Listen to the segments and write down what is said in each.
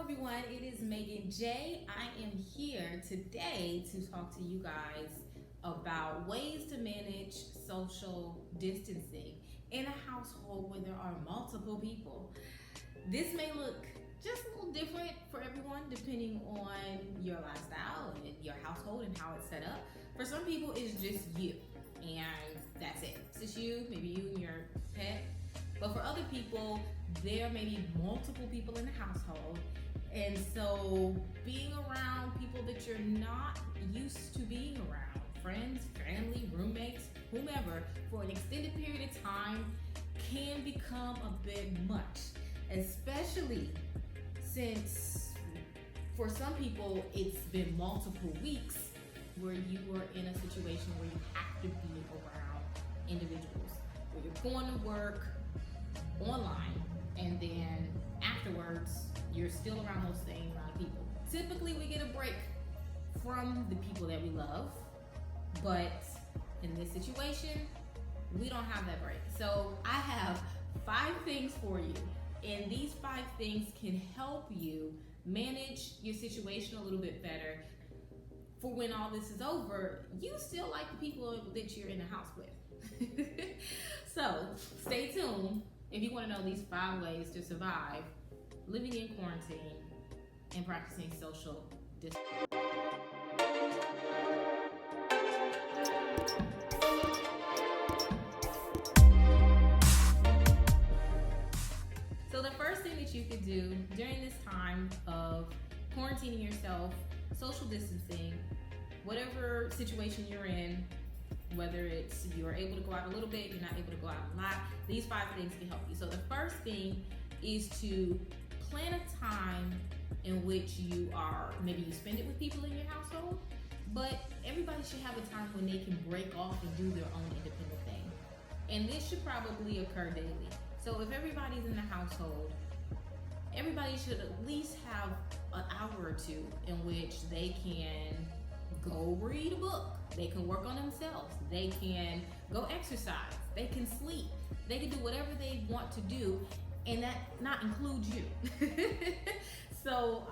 everyone, it is Megan J. I am here today to talk to you guys about ways to manage social distancing in a household where there are multiple people. This may look just a little different for everyone depending on your lifestyle and your household and how it's set up. For some people, it's just you and that's it. It's just you, maybe you and your pet. But for other people, there may be multiple people in the household. And so being around people that you're not used to being around, friends, family, roommates, whomever, for an extended period of time can become a bit much, especially since for some people it's been multiple weeks where you were in a situation where you have to be around individuals, where you're going to work online and then afterwards you're still around those same amount of people. Typically we get a break from the people that we love, but in this situation we don't have that break. So I have 5 things for you, and these 5 things can help you manage your situation a little bit better for when all this is over. You still like the people that you're in the house with. So stay tuned if you want to know these 5 ways to survive living in quarantine and practicing social distancing. So the first thing that you could do during this time of quarantining yourself, social distancing, whatever situation you're in, whether it's you're able to go out a little bit, you're not able to go out a lot, these 5 things can help you. So the first thing is to plan a time in which maybe you spend it with people in your household, but everybody should have a time when they can break off and do their own independent thing. And this should probably occur daily. So if everybody's in the household, everybody should at least have an hour or 2 in which they can go read a book, they can work on themselves, they can go exercise, they can sleep, they can do whatever they want to do, and that not includes you. So,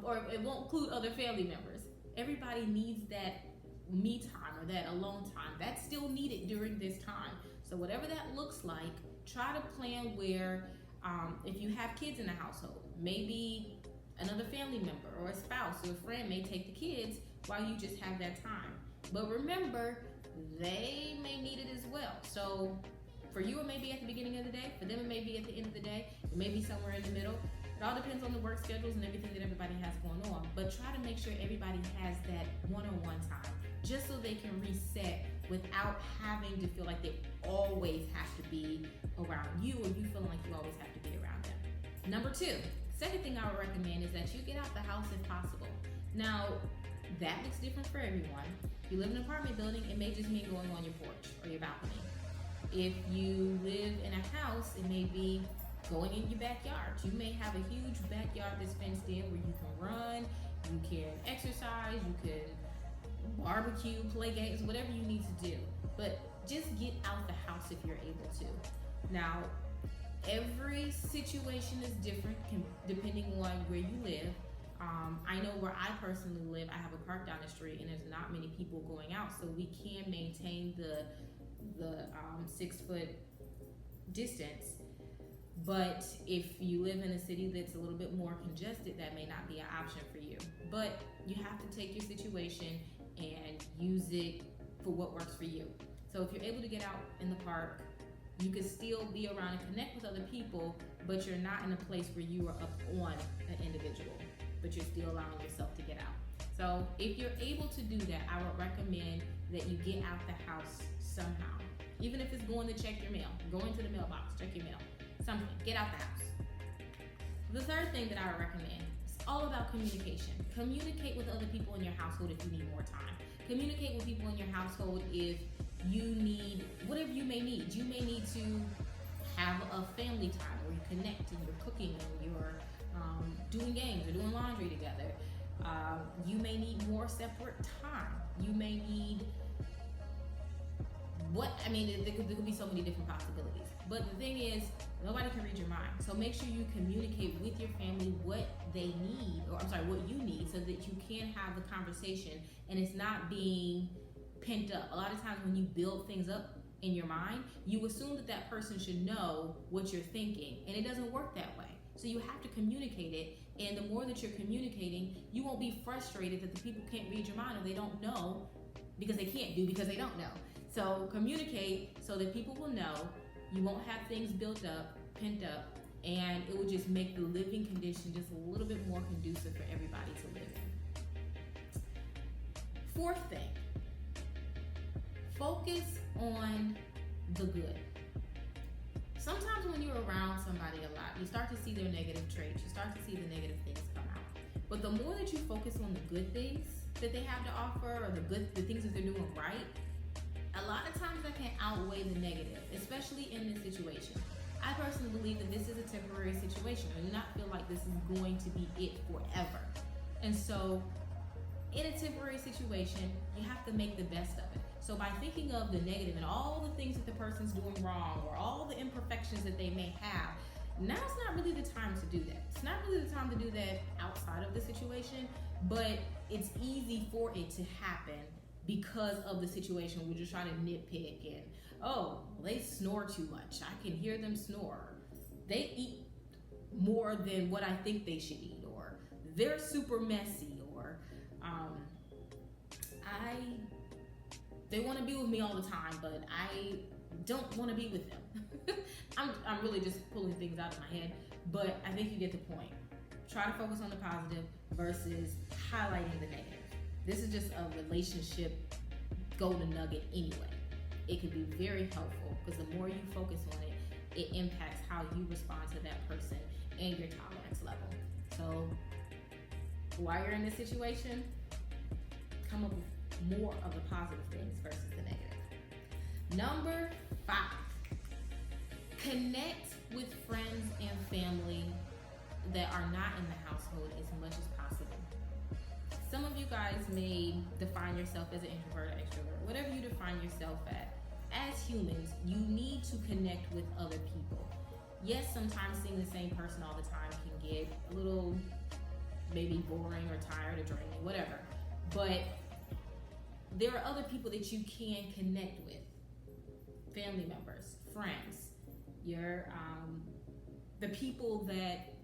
or it won't include other family members. Everybody needs that me time or that alone time. That's still needed during this time. So whatever that looks like, try to plan where, if you have kids in the household, maybe another family member or a spouse or a friend may take the kids while you just have that time. But remember, they may need it as well. So for you, it may be at the beginning of the day. For them, it may be at the end of the day. It may be somewhere in the middle. It all depends on the work schedules and everything that everybody has going on. But try to make sure everybody has that one-on-one time, just so they can reset without having to feel like they always have to be around you, or you feeling like you always have to be around them. Number 2, second thing I would recommend is that you get out the house if possible. Now, that looks different for everyone. If you live in an apartment building, it may just mean going on your porch or your balcony. If you live in a house, it may be going in your backyard. You may have a huge backyard that's fenced in where you can run, you can exercise, you can barbecue, play games, whatever you need to do. But just get out the house if you're able to. Now, every situation is different depending on where you live. I know where I personally live, I have a park down the street and there's not many people going out, so we can maintain the 6-foot distance. But if you live in a city that's a little bit more congested, that may not be an option for you. But you have to take your situation and use it for what works for you. So if you're able to get out in the park, you can still be around and connect with other people, but you're not in a place where you are up on an individual, but you're still allowing yourself to get out. So if you're able to do that, I would recommend that you get out the house somehow. Even if it's going to check your mail, go into the mailbox, check your mail, something, get out the house. The third thing that I would recommend is all about communication. Communicate with other people in your household if you need more time. Communicate with people in your household if you need, whatever you may need. You may need to have a family time where you connect and you're cooking and you're doing games or doing laundry together. You may need more separate time. You may need there could be so many different possibilities. But the thing is, nobody can read your mind. So make sure you communicate with your family what they need, what you need, so that you can have the conversation and it's not being pent up. A lot of times when you build things up in your mind, you assume that person should know what you're thinking, and it doesn't work that way. So you have to communicate it, and the more that you're communicating, you won't be frustrated that the people can't read your mind or they don't know because they don't know. So communicate so that people will know. You won't have things built up, pent up, and it will just make the living condition just a little bit more conducive for everybody to live in. Fourth thing, focus on the good. Sometimes when you're around somebody a lot, you start to see their negative traits, you start to see the negative things come out. But the more that you focus on the good things that they have to offer, or the things that they're doing right, a lot of times that can outweigh the negative, especially in this situation. I personally believe that this is a temporary situation. I do not feel like this is going to be it forever. And so, in a temporary situation, you have to make the best of it. So by thinking of the negative and all the things that the person's doing wrong, or all the imperfections that they may have, now's not really the time to do that. It's not really the time to do that outside of the situation, but it's easy for it to happen because of the situation. We're just trying to nitpick and, they snore too much. I can hear them snore. They eat more than what I think they should eat, or they're super messy, or they want to be with me all the time, but I don't want to be with them. I'm really just pulling things out of my head, but I think you get the point. Try to focus on the positive versus highlighting the negative. This is just a relationship golden nugget anyway. It can be very helpful because the more you focus on it, it impacts how you respond to that person and your tolerance level. So while you're in this situation, come up with more of the positive things versus the negative. Number 5, connect with friends and family that are not in the household as much as possible. Some of you guys may define yourself as an introvert or extrovert. Whatever you define yourself as humans, you need to connect with other people. Yes, sometimes seeing the same person all the time can get a little maybe boring or tired or draining, whatever. But there are other people that you can connect with. Family members, friends, the people that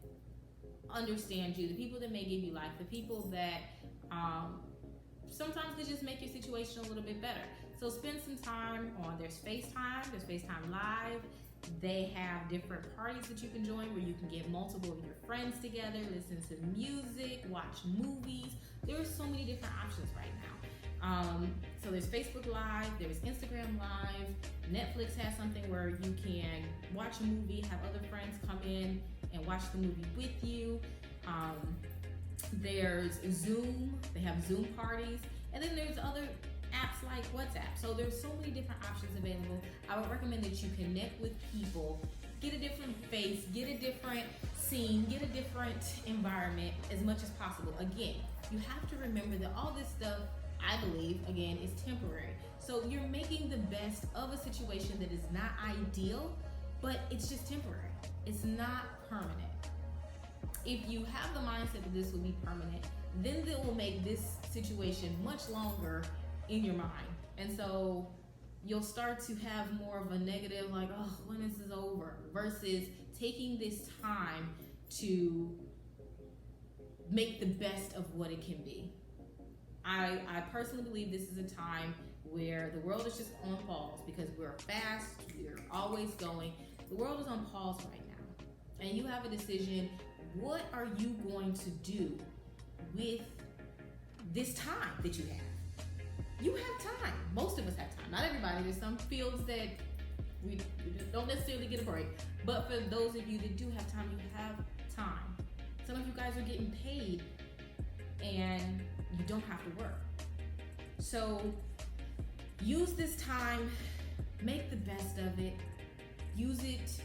understand you, the people that may give you life, the people that sometimes could just make your situation a little bit better. So spend some time on, there's FaceTime Live. They have different parties that you can join where you can get multiple of your friends together, listen to music, watch movies. There are so many different options right now. So there's Facebook Live, there's Instagram Live, Netflix has something where you can watch a movie, have other friends come in and watch the movie with you. There's Zoom, they have Zoom parties, and then there's other apps like WhatsApp. So there's so many different options available. I would recommend that you connect with people, get a different face, get a different scene, get a different environment as much as possible. Again, you have to remember that all this stuff, I believe, again, is temporary. So you're making the best of a situation that is not ideal, but it's just temporary. It's not permanent. If you have the mindset that this will be permanent, then that will make this situation much longer in your mind. And so you'll start to have more of a negative, like, when is this over? Versus taking this time to make the best of what it can be. I personally believe this is a time where the world is just on pause because we're fast, we're always going. The world is on pause right now. And you have a decision. What are you going to do with this time that you have? You have time. Most of us have time. Not everybody. There's some fields that we don't necessarily get a break. But for those of you that do have time, you have time. Some of you guys are getting paid and you don't have to work. So use this time, make the best of it, use it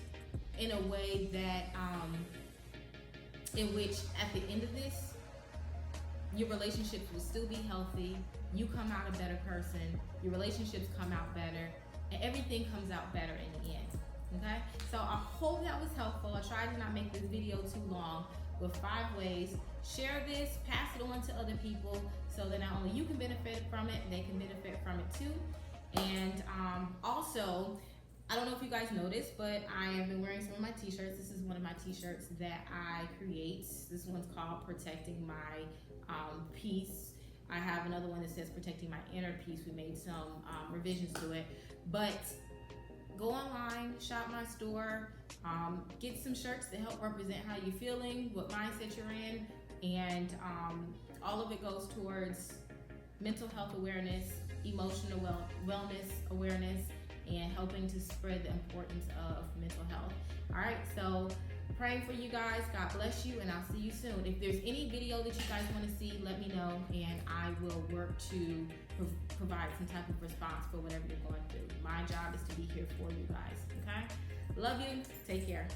in a way that, in which at the end of this, your relationships will still be healthy, you come out a better person, your relationships come out better, and everything comes out better in the end. Okay, so I hope that was helpful. I tried to not make this video too long, with 5 ways. Share this, pass it on to other people, so that not only you can benefit from it, they can benefit from it too. And also, I don't know if you guys noticed, but I have been wearing some of my t-shirts. This is one of my t-shirts that I create. This one's called Protecting My Peace. I have another one that says Protecting My Inner Peace. We made some revisions to it. But go online, shop my store, get some shirts to help represent how you're feeling, what mindset you're in, and all of it goes towards mental health awareness, emotional wellness awareness, and helping to spread the importance of mental health. All right, so praying for you guys. God bless you, and I'll see you soon. If there's any video that you guys want to see, let me know, and I will work to provide some type of response for whatever you're going through. My job is to be here for you guys, okay? Love you. Take care.